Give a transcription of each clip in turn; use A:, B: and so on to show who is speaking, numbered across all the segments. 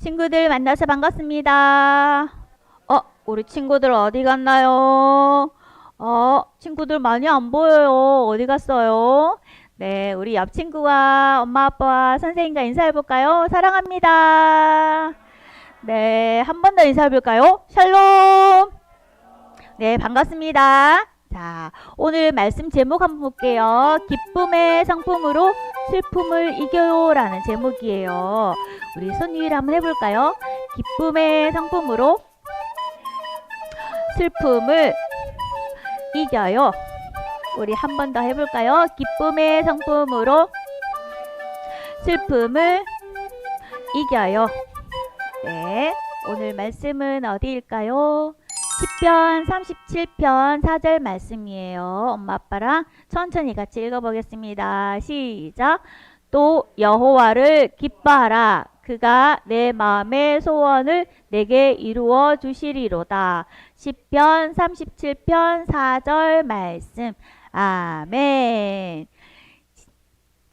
A: 친구들 만나서 반갑습니다. 우리 친구들 어디 갔나요? 친구들 많이 안 보여요. 어디 갔어요? 네, 우리 옆 친구와 엄마 아빠와 선생님과 인사해볼까요? 사랑합니다. 네, 한 번 더 인사해볼까요? 샬롬. 네, 반갑습니다. 자, 오늘 말씀 제목 한번 볼게요. 기쁨의 상품으로 슬픔을 이겨요 라는 제목이에요. 우리 손 위를 한번 해볼까요? 기쁨의 상품으로 슬픔을 이겨요. 우리 한 번 더 해볼까요? 기쁨의 상품으로 슬픔을 이겨요. 네, 오늘 말씀은 어디일까요? 시편 37편 4절 말씀이에요. 엄마 아빠랑 천천히 같이 읽어보겠습니다. 시작. 또 여호와를 기뻐하라. 그가 내 마음의 소원을 내게 이루어 주시리로다. 시편 37편 4절 말씀. 아멘.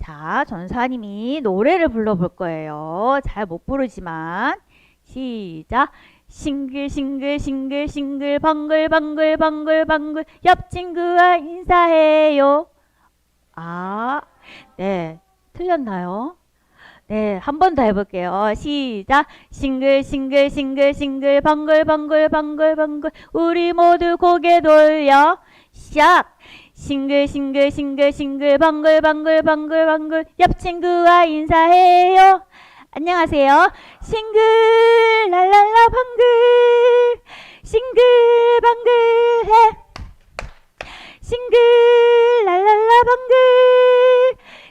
A: 자, 전사님이 노래를 불러볼 거예요. 잘 못 부르지만 시작. 싱글싱글 방글방글 옆 친구와 인사해요. 네, 틀렸나요? 네, 한 번 더 해볼게요. 시작. 싱글싱글 방글방글 우리 모두 고개 돌려 시작. 싱글싱글 방글방글 옆 친구와 인사해요. 안녕하세요. 싱글 랄랄라 방글 싱글 방글해 싱글 랄랄라 방글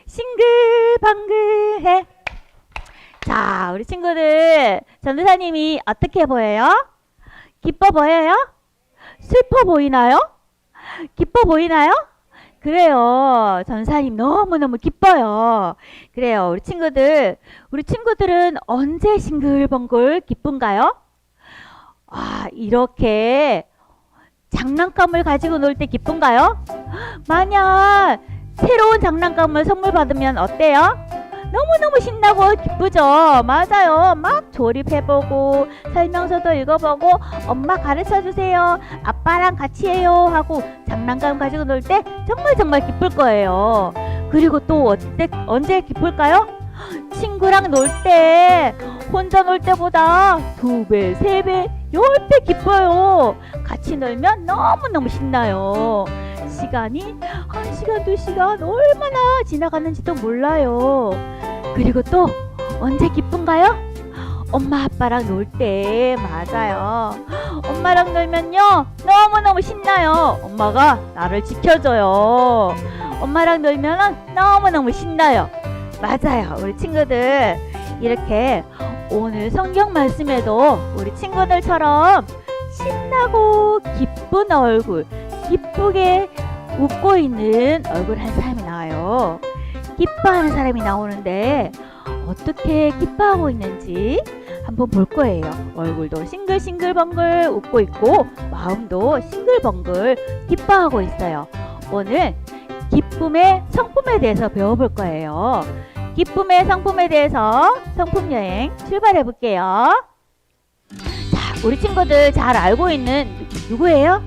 A: 싱글 방글해. 자, 우리 친구들 전도사님이 어떻게 보여요? 기뻐 보여요? 슬퍼 보이나요? 기뻐 보이나요? 그래요. 전사님 너무너무 기뻐요. 그래요. 우리 친구들은 언제 싱글벙글 기쁜가요? 이렇게 장난감을 가지고 놀 때 기쁜가요? 만약 새로운 장난감을 선물 받으면 어때요? 너무너무 신나고 기쁘죠? 맞아요. 막 조립해보고 설명서도 읽어보고 엄마 가르쳐주세요. 아빠랑 같이 해요 하고 장난감 가지고 놀 때 정말 기쁠 거예요. 그리고 또 언제 기쁠까요? 친구랑 놀 때 혼자 놀 때보다 2배, 3배, 10배 기뻐요. 같이 놀면 너무너무 신나요. 시간이 1시간, 2시간 얼마나 지나가는지도 몰라요. 그리고 또 언제 기쁜가요? 엄마 아빠랑 놀 때. 맞아요. 엄마랑 놀면요 너무너무 신나요. 엄마가 나를 지켜줘요. 엄마랑 놀면 너무너무 신나요. 맞아요. 우리 친구들 이렇게 오늘 성경 말씀에도 우리 친구들처럼 신나고 기쁜 얼굴, 기쁘게 웃고 있는 얼굴 한 사람이 나와요. 기뻐하는 사람이 나오는데 어떻게 기뻐하고 있는지 한번 볼 거예요. 얼굴도 싱글싱글벙글 웃고 있고 마음도 싱글벙글 기뻐하고 있어요. 오늘 기쁨의 성품에 대해서 배워볼 거예요. 기쁨의 성품에 대해서 성품여행 출발해 볼게요. 자, 우리 친구들 잘 알고 있는 누구예요?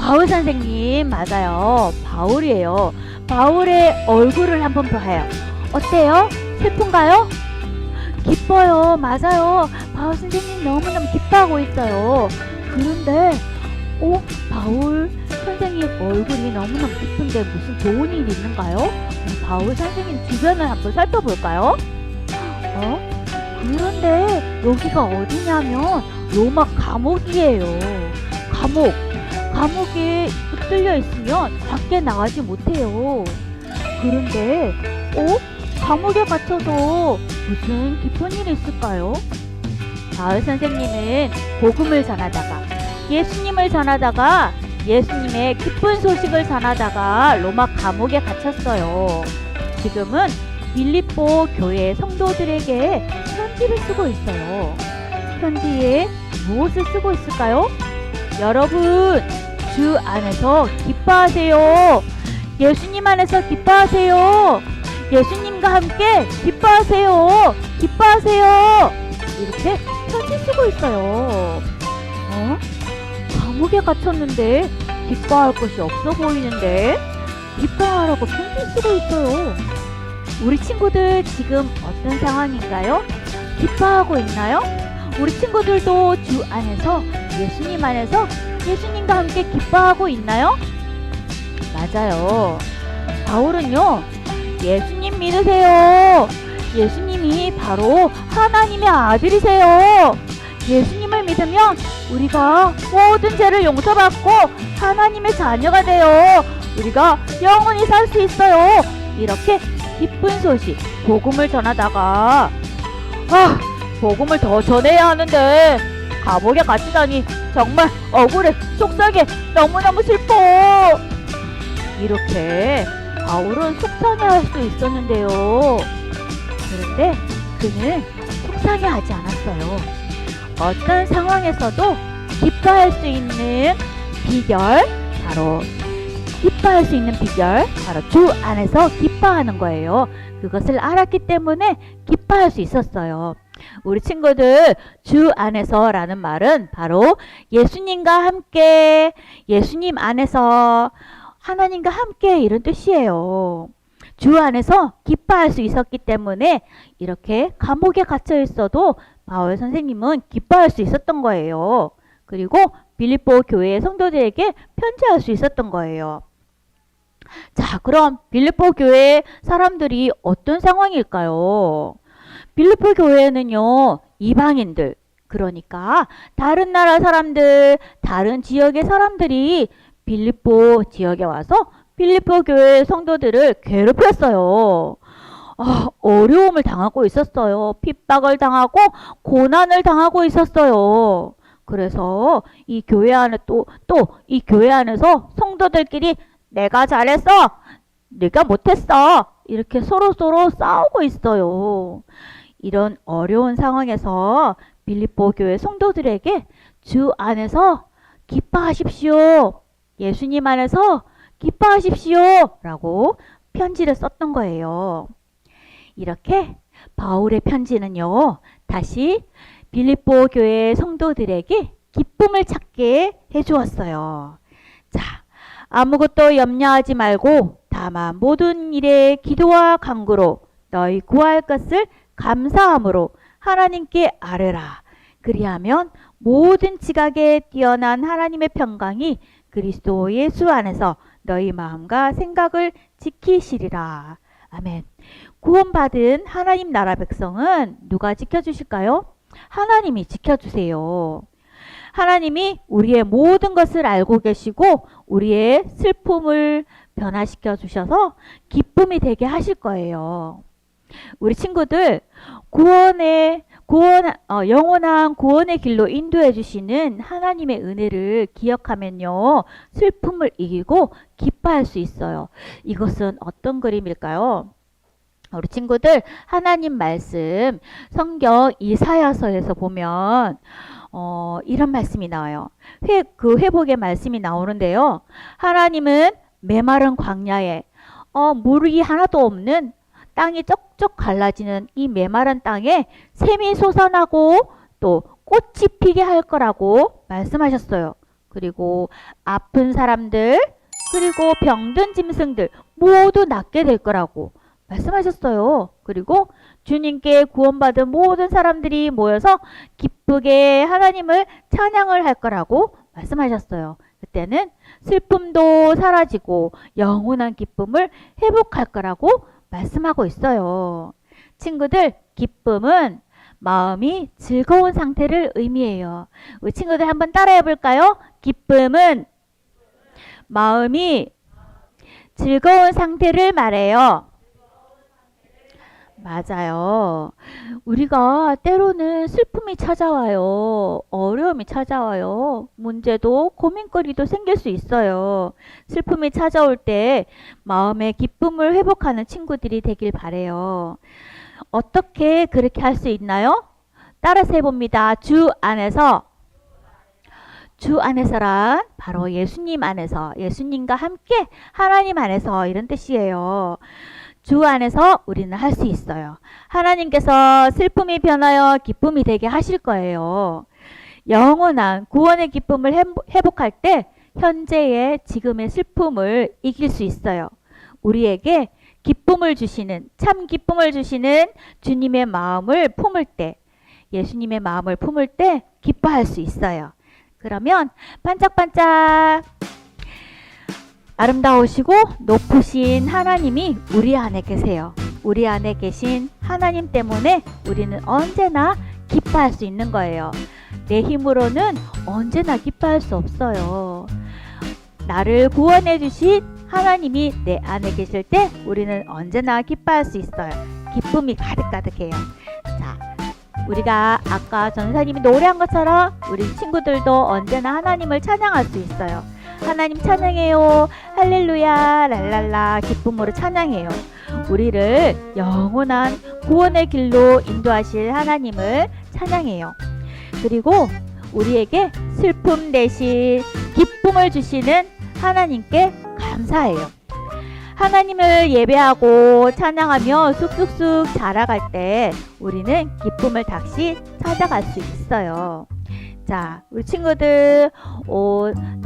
A: 바울 선생님. 맞아요. 바울이에요. 바울의 얼굴을 한번 봐요. 어때요? 슬픈가요? 기뻐요. 맞아요. 바울 선생님 너무너무 기뻐하고 있어요. 그런데 바울 선생님 얼굴이 너무너무 기쁜데 무슨 좋은 일이 있는가요? 바울 선생님 주변을 한번 살펴볼까요? 그런데 여기가 어디냐면 로마 감옥이에요. 감옥에 붙들려 있으면 밖에 나가지 못해요. 그런데 감옥에 갇혀서 무슨 기쁜 일이 있을까요? 바울 선생님은 복음을 전하다가 예수님을 전하다가 예수님의 기쁜 소식을 전하다가 로마 감옥에 갇혔어요. 지금은 빌립보 교회 성도들에게 편지를 쓰고 있어요. 편지에 무엇을 쓰고 있을까요? 여러분, 주 안에서 기뻐하세요. 예수님 안에서 기뻐하세요. 예수님과 함께 기뻐하세요. 기뻐하세요. 이렇게 편지 쓰고 있어요. 감옥에 갇혔는데 기뻐할 것이 없어 보이는데 기뻐하라고 편지 쓰고 있어요. 우리 친구들 지금 어떤 상황인가요? 기뻐하고 있나요? 우리 친구들도 주 안에서, 예수님 안에서 예수님과 함께 기뻐하고 있나요? 맞아요. 바울은요, 예수님 믿으세요. 예수님이 바로 하나님의 아들이세요. 예수님을 믿으면 우리가 모든 죄를 용서받고 하나님의 자녀가 되어 우리가 영원히 살 수 있어요. 이렇게 기쁜 소식, 복음을 전하다가 복음을 더 전해야 하는데 감옥에 갇히다니 정말 억울해, 속상해, 너무너무 슬퍼. 이렇게 바울은 속상해할 수 있었는데요. 그런데 그는 속상해하지 않았어요. 어떤 상황에서도 기뻐할 수 있는 비결, 바로 주 안에서 기뻐하는 거예요. 그것을 알았기 때문에 기뻐할 수 있었어요. 우리 친구들, 주 안에서라는 말은 바로 예수님과 함께, 예수님 안에서 하나님과 함께, 이런 뜻이에요. 주 안에서 기뻐할 수 있었기 때문에 이렇게 감옥에 갇혀 있어도 바울 선생님은 기뻐할 수 있었던 거예요. 그리고 빌립보 교회의 성도들에게 편지할 수 있었던 거예요. 자, 그럼 빌립보 교회 사람들이 어떤 상황일까요? 빌립보 교회는요, 이방인들, 그러니까 다른 나라 사람들, 다른 지역의 사람들이 빌립보 지역에 와서 빌립보 교회 성도들을 괴롭혔어요. 어려움을 당하고 있었어요. 핍박을 당하고 고난을 당하고 있었어요. 그래서 이 교회 안에 또 이 교회 안에서 성도들끼리 내가 잘했어, 네가 못했어, 이렇게 서로 싸우고 있어요. 이런 어려운 상황에서 빌립보 교회 성도들에게 주 안에서 기뻐하십시오, 예수님 안에서 기뻐하십시오 라고 편지를 썼던 거예요. 이렇게 바울의 편지는요, 다시 빌립보 교회 성도들에게 기쁨을 찾게 해주었어요. 자, 아무것도 염려하지 말고 다만 모든 일에 기도와 간구로 너희 구할 것을 감사함으로 하나님께 아뢰라. 그리하면 모든 지각에 뛰어난 하나님의 평강이 그리스도 예수 안에서 너희 마음과 생각을 지키시리라. 아멘. 구원받은 하나님 나라 백성은 누가 지켜주실까요? 하나님이 지켜주세요. 하나님이 우리의 모든 것을 알고 계시고 우리의 슬픔을 변화시켜 주셔서 기쁨이 되게 하실 거예요. 우리 친구들, 영원한 구원의 길로 인도해 주시는 하나님의 은혜를 기억하면요, 슬픔을 이기고 기뻐할 수 있어요. 이것은 어떤 그림일까요? 우리 친구들, 하나님 말씀 성경 이사야서에서 보면 이런 말씀이 나와요. 그 회복의 말씀이 나오는데요. 하나님은 메마른 광야에 물이 하나도 없는 땅이 쩍쩍 갈라지는 이 메마른 땅에 샘이 솟아나고 또 꽃이 피게 할 거라고 말씀하셨어요. 그리고 아픈 사람들, 그리고 병든 짐승들 모두 낫게 될 거라고 말씀하셨어요. 그리고 주님께 구원받은 모든 사람들이 모여서 기쁘게 하나님을 찬양을 할 거라고 말씀하셨어요. 그때는 슬픔도 사라지고 영원한 기쁨을 회복할 거라고 말씀하고 있어요. 친구들, 기쁨은 마음이 즐거운 상태를 의미해요. 우리 친구들 한번 따라해 볼까요? 기쁨은 마음이 즐거운 상태를 말해요. 맞아요. 우리가 때로는 슬픔이 찾아와요. 어려움이 찾아와요. 문제도 고민거리도 생길 수 있어요. 슬픔이 찾아올 때 마음의 기쁨을 회복하는 친구들이 되길 바래요. 어떻게 그렇게 할 수 있나요? 따라서 해봅니다. 주 안에서란 바로 예수님 안에서, 예수님과 함께 하나님 안에서, 이런 뜻이에요. 주 안에서 우리는 할 수 있어요. 하나님께서 슬픔이 변하여 기쁨이 되게 하실 거예요. 영원한 구원의 기쁨을 회복할 때 현재의 지금의 슬픔을 이길 수 있어요. 우리에게 기쁨을 주시는, 참 기쁨을 주시는 주님의 마음을 품을 때, 예수님의 마음을 품을 때 기뻐할 수 있어요. 그러면 반짝반짝 아름다우시고 높으신 하나님이 우리 안에 계세요. 우리 안에 계신 하나님 때문에 우리는 언제나 기뻐할 수 있는 거예요. 내 힘으로는 언제나 기뻐할 수 없어요. 나를 구원해 주신 하나님이 내 안에 계실 때 우리는 언제나 기뻐할 수 있어요. 기쁨이 가득가득해요. 자, 우리가 아까 전사님이 노래한 것처럼 우리 친구들도 언제나 하나님을 찬양할 수 있어요. 하나님 찬양해요. 할렐루야 랄랄라 기쁨으로 찬양해요. 우리를 영원한 구원의 길로 인도하실 하나님을 찬양해요. 그리고 우리에게 슬픔 대신 기쁨을 주시는 하나님께 감사해요. 하나님을 예배하고 찬양하며 쑥쑥쑥 자라갈 때 우리는 기쁨을 다시 찾아갈 수 있어요. 자, 우리 친구들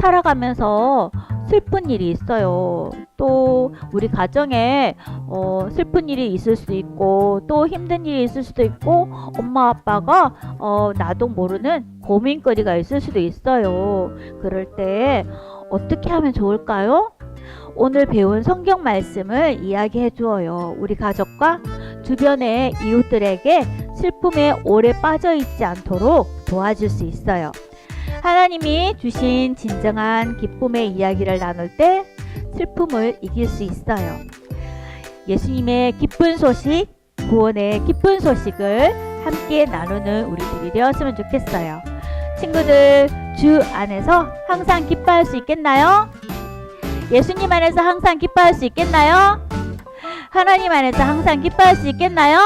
A: 살아가면서 슬픈 일이 있어요. 또 우리 가정에 슬픈 일이 있을 수도 있고 또 힘든 일이 있을 수도 있고 엄마 아빠가 나도 모르는 고민거리가 있을 수도 있어요. 그럴 때 어떻게 하면 좋을까요? 오늘 배운 성경 말씀을 이야기해 주어요. 우리 가족과 주변의 이웃들에게 슬픔에 오래 빠져 있지 않도록 도와줄 수 있어요. 하나님이 주신 진정한 기쁨의 이야기를 나눌 때 슬픔을 이길 수 있어요. 예수님의 기쁜 소식, 구원의 기쁜 소식을 함께 나누는 우리들이 되었으면 좋겠어요. 친구들, 주 안에서 항상 기뻐할 수 있겠나요? 예수님 안에서 항상 기뻐할 수 있겠나요? 하나님 안에서 항상 기뻐할 수 있겠나요?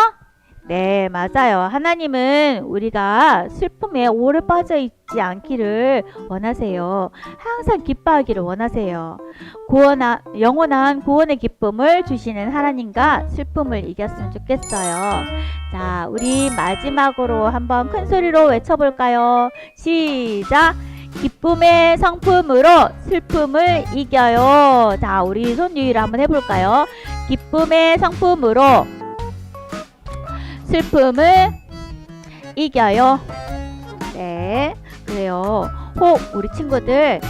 A: 네, 맞아요. 하나님은 우리가 슬픔에 오래 빠져 있지 않기를 원하세요. 항상 기뻐하기를 원하세요. 영원한 구원의 기쁨을 주시는 하나님과 슬픔을 이겼으면 좋겠어요. 자, 우리 마지막으로 한번 큰 소리로 외쳐볼까요? 시작! 기쁨의 성품으로 슬픔을 이겨요. 자, 우리 손유희를 한번 해볼까요? 기쁨의 성품으로 슬픔을 이겨요. 네, 그래요. 혹 우리 친구들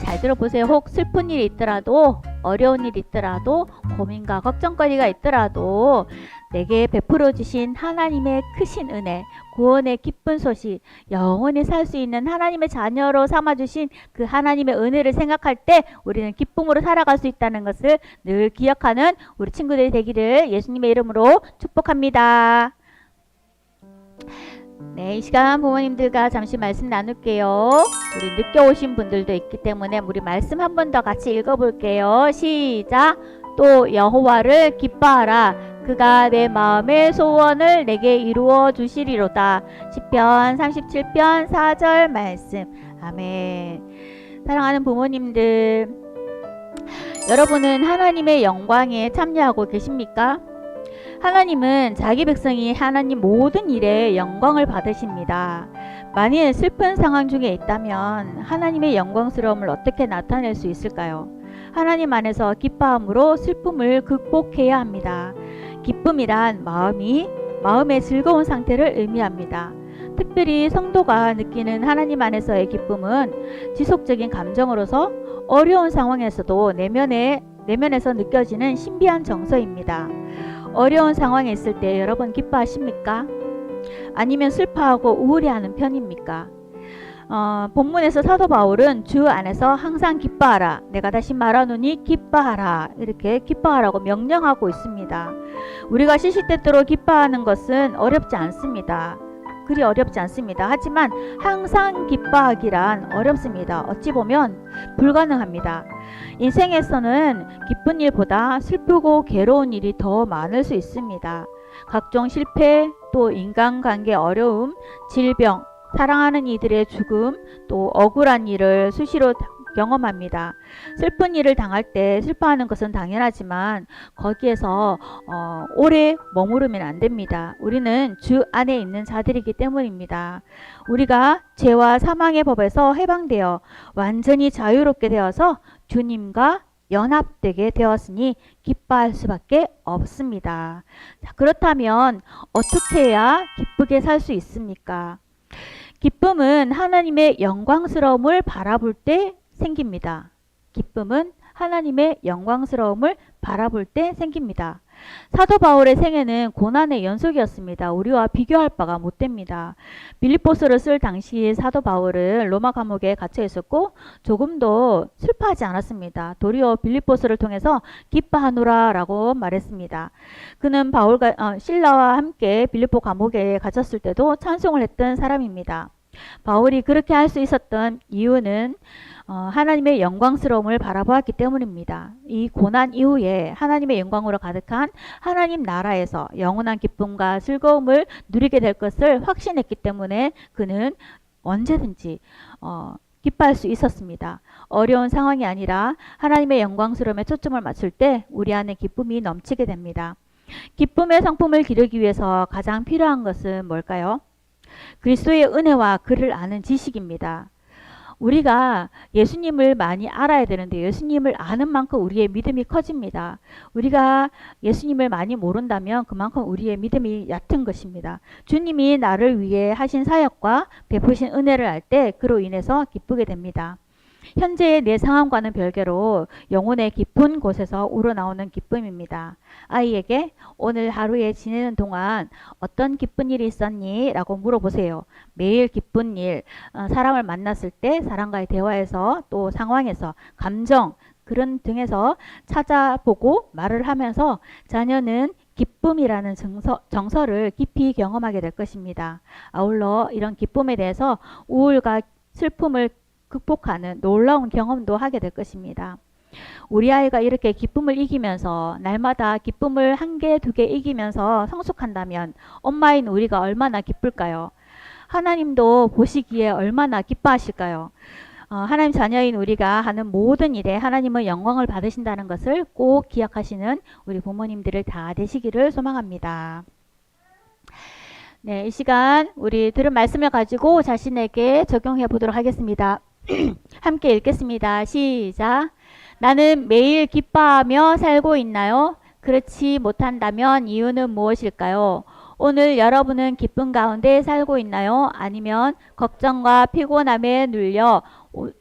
A: 잘 들어보세요. 혹 슬픈 일이 있더라도, 어려운 일이 있더라도, 고민과 걱정거리가 있더라도 내게 베풀어 주신 하나님의 크신 은혜, 구원의 기쁜 소식, 영원히 살 수 있는 하나님의 자녀로 삼아주신 그 하나님의 은혜를 생각할 때 우리는 기쁨으로 살아갈 수 있다는 것을 늘 기억하는 우리 친구들이 되기를 예수님의 이름으로 축복합니다. 네, 이 시간 부모님들과 잠시 말씀 나눌게요. 우리 늦게 오신 분들도 있기 때문에 우리 말씀 한 번 더 같이 읽어볼게요. 시작! 또 여호와를 기뻐하라. 그가 내 마음의 소원을 내게 이루어 주시리로다. 시편 37편 4절 말씀. 아멘. 사랑하는 부모님들, 여러분은 하나님의 영광에 참여하고 계십니까? 하나님은 자기 백성이 하나님 모든 일에 영광을 받으십니다. 만일 슬픈 상황 중에 있다면 하나님의 영광스러움을 어떻게 나타낼 수 있을까요? 하나님 안에서 기뻐함으로 슬픔을 극복해야 합니다. 기쁨이란 마음의 즐거운 상태를 의미합니다. 특별히 성도가 느끼는 하나님 안에서의 기쁨은 지속적인 감정으로서 어려운 상황에서도 내면에서 느껴지는 신비한 정서입니다. 어려운 상황에 있을 때 여러분 기뻐하십니까? 아니면 슬퍼하고 우울해하는 편입니까? 본문에서 사도 바울은 주 안에서 항상 기뻐하라. 내가 다시 말하노니 기뻐하라. 이렇게 기뻐하라고 명령하고 있습니다. 우리가 시시때때로 기뻐하는 것은 어렵지 않습니다. 그리 어렵지 않습니다. 하지만 항상 기뻐하기란 어렵습니다. 어찌 보면 불가능합니다. 인생에서는 기쁜 일보다 슬프고 괴로운 일이 더 많을 수 있습니다. 각종 실패, 또 인간관계 어려움, 질병, 사랑하는 이들의 죽음, 또 억울한 일을 수시로 경험합니다. 슬픈 일을 당할 때 슬퍼하는 것은 당연하지만 거기에서 오래 머무르면 안 됩니다. 우리는 주 안에 있는 자들이기 때문입니다. 우리가 죄와 사망의 법에서 해방되어 완전히 자유롭게 되어서 주님과 연합되게 되었으니 기뻐할 수밖에 없습니다. 자, 그렇다면 어떻게 해야 기쁘게 살 수 있습니까? 기쁨은 하나님의 영광스러움을 바라볼 때 생깁니다. 기쁨은 하나님의 영광스러움을 바라볼 때 생깁니다. 사도 바울의 생애는 고난의 연속이었습니다. 우리와 비교할 바가 못 됩니다. 빌립보서를 쓸 당시 사도 바울은 로마 감옥에 갇혀 있었고 조금도 슬퍼하지 않았습니다. 도리어 빌립보서를 통해서 기뻐하노라 라고 말했습니다. 그는 실라와 함께 빌립보 감옥에 갇혔을 때도 찬송을 했던 사람입니다. 바울이 그렇게 할 수 있었던 이유는 하나님의 영광스러움을 바라보았기 때문입니다. 이 고난 이후에 하나님의 영광으로 가득한 하나님 나라에서 영원한 기쁨과 즐거움을 누리게 될 것을 확신했기 때문에 그는 언제든지 기뻐할 수 있었습니다. 어려운 상황이 아니라 하나님의 영광스러움에 초점을 맞출 때 우리 안에 기쁨이 넘치게 됩니다. 기쁨의 상품을 기르기 위해서 가장 필요한 것은 뭘까요? 그리스도의 은혜와 그를 아는 지식입니다. 우리가 예수님을 많이 알아야 되는데 예수님을 아는 만큼 우리의 믿음이 커집니다. 우리가 예수님을 많이 모른다면 그만큼 우리의 믿음이 얕은 것입니다. 주님이 나를 위해 하신 사역과 베푸신 은혜를 알 때 그로 인해서 기쁘게 됩니다. 현재의 내 상황과는 별개로 영혼의 깊은 곳에서 우러나오는 기쁨입니다. 아이에게 오늘 하루에 지내는 동안 어떤 기쁜 일이 있었니? 라고 물어보세요. 매일 기쁜 일, 사람을 만났을 때 사람과의 대화에서 또 상황에서 감정 그런 등에서 찾아보고 말을 하면서 자녀는 기쁨이라는 정서를 깊이 경험하게 될 것입니다. 아울러 이런 기쁨에 대해서 우울과 슬픔을 극복하는 놀라운 경험도 하게 될 것입니다. 우리 아이가 이렇게 기쁨을 이기면서 날마다 기쁨을 한 개, 두 개 이기면서 성숙한다면 엄마인 우리가 얼마나 기쁠까요? 하나님도 보시기에 얼마나 기뻐하실까요? 하나님 자녀인 우리가 하는 모든 일에 하나님은 영광을 받으신다는 것을 꼭 기억하시는 우리 부모님들을 다 되시기를 소망합니다. 네, 이 시간 우리 들은 말씀을 가지고 자신에게 적용해 보도록 하겠습니다. 함께 읽겠습니다. 시작. 나는 매일 기뻐하며 살고 있나요? 그렇지 못한다면 이유는 무엇일까요? 오늘 여러분은 기쁨 가운데 살고 있나요? 아니면 걱정과 피곤함에 눌려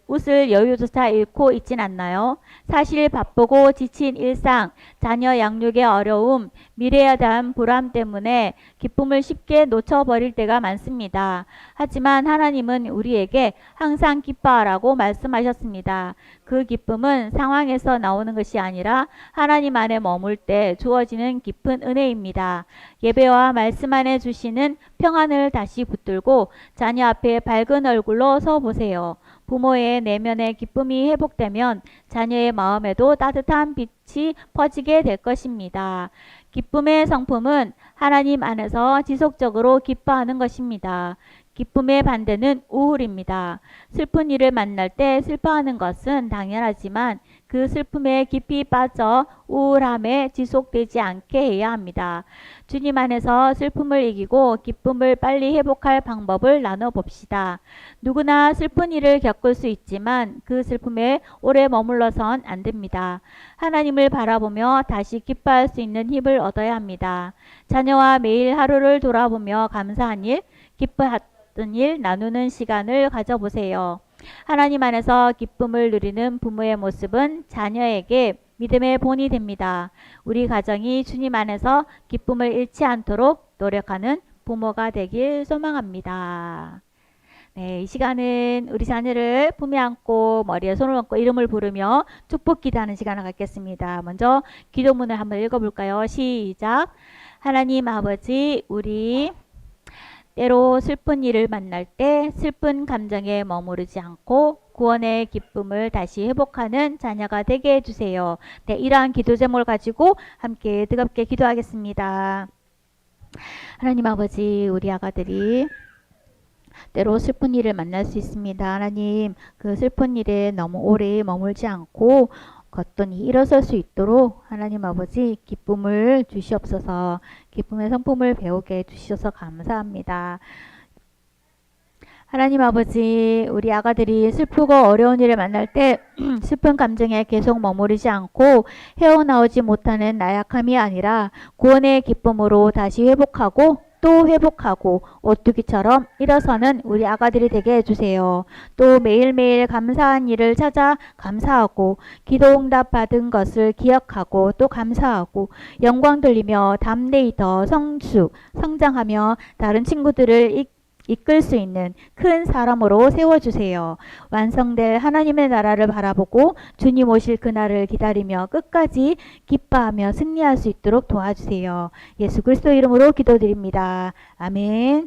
A: 웃을 여유조차 잃고 있진 않나요? 사실 바쁘고 지친 일상, 자녀 양육의 어려움, 미래에 대한 불안 때문에 기쁨을 쉽게 놓쳐버릴 때가 많습니다. 하지만 하나님은 우리에게 항상 기뻐하라고 말씀하셨습니다. 그 기쁨은 상황에서 나오는 것이 아니라 하나님 안에 머물 때 주어지는 깊은 은혜입니다. 예배와 말씀 안에 주시는 평안을 다시 붙들고 자녀 앞에 밝은 얼굴로 서 보세요. 부모의 내면의 기쁨이 회복되면 자녀의 마음에도 따뜻한 빛이 퍼지게 될 것입니다. 기쁨의 성품은 하나님 안에서 지속적으로 기뻐하는 것입니다. 기쁨의 반대는 우울입니다. 슬픈 일을 만날 때 슬퍼하는 것은 당연하지만 그 슬픔에 깊이 빠져 우울함에 지속되지 않게 해야 합니다. 주님 안에서 슬픔을 이기고 기쁨을 빨리 회복할 방법을 나눠봅시다. 누구나 슬픈 일을 겪을 수 있지만 그 슬픔에 오래 머물러선 안 됩니다. 하나님을 바라보며 다시 기뻐할 수 있는 힘을 얻어야 합니다. 자녀와 매일 하루를 돌아보며 감사한 일, 기뻐했던 일 나누는 시간을 가져보세요. 하나님 안에서 기쁨을 누리는 부모의 모습은 자녀에게 믿음의 본이 됩니다. 우리 가정이 주님 안에서 기쁨을 잃지 않도록 노력하는 부모가 되길 소망합니다. 네, 이 시간은 우리 자녀를 품에 안고 머리에 손을 얹고 이름을 부르며 축복 기도하는 시간을 갖겠습니다. 먼저 기도문을 한번 읽어볼까요? 시작. 하나님 아버지, 우리 때로 슬픈 일을 만날 때 슬픈 감정에 머무르지 않고 구원의 기쁨을 다시 회복하는 자녀가 되게 해주세요. 네, 이러한 기도 제목을 가지고 함께 뜨겁게 기도하겠습니다. 하나님 아버지, 우리 아가들이 때로 슬픈 일을 만날 수 있습니다. 하나님, 그 슬픈 일에 너무 오래 머물지 않고 거뜬히 일어설 수 있도록 하나님 아버지 기쁨을 주시옵소서. 기쁨의 성품을 배우게 해주셔서 감사합니다. 하나님 아버지, 우리 아가들이 슬프고 어려운 일을 만날 때 슬픈 감정에 계속 머무르지 않고 헤어나오지 못하는 나약함이 아니라 구원의 기쁨으로 다시 회복하고 또 회복하고 오뚜기처럼 일어서는 우리 아가들이 되게 해주세요. 또 매일매일 감사한 일을 찾아 감사하고 기도응답 받은 것을 기억하고 또 감사하고 영광 돌리며 담대히 더 성장하며 다른 친구들을 이끌 수 있는 큰 사람으로 세워주세요. 완성될 하나님의 나라를 바라보고 주님 오실 그날을 기다리며 끝까지 기뻐하며 승리할 수 있도록 도와주세요. 예수 그리스도 이름으로 기도드립니다. 아멘.